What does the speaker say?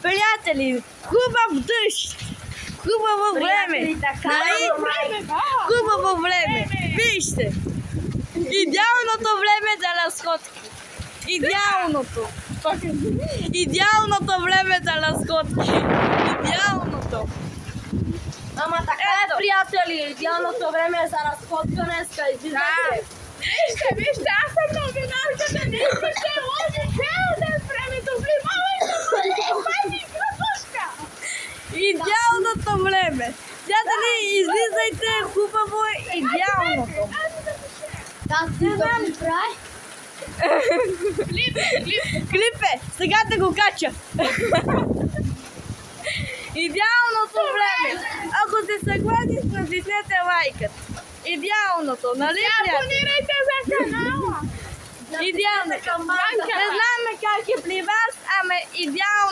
Приятели, хубав дъжд, хубаво време, нали? Хубаво време. Вижте, идеалното време за разходки. Идеалното. Идеалното време за разходки. Идеалното. Ама така е, приятели, идеалното време е за разходка днеска, излизайте. Вижте, аз съм новинарката, не искате лози цял ден времето, внимавайте, пази градушка! Идеалното време. Приятели, излизайте хубаво идеалното. Как ти го прави? Клипе, сега да го кача. Идеалното време. Ако сте съгласни, натиснете лайкът. Идеалното, нали, приятели? Абонирайте за канала! Идеално. Не знаме как е при вас, ама идеално.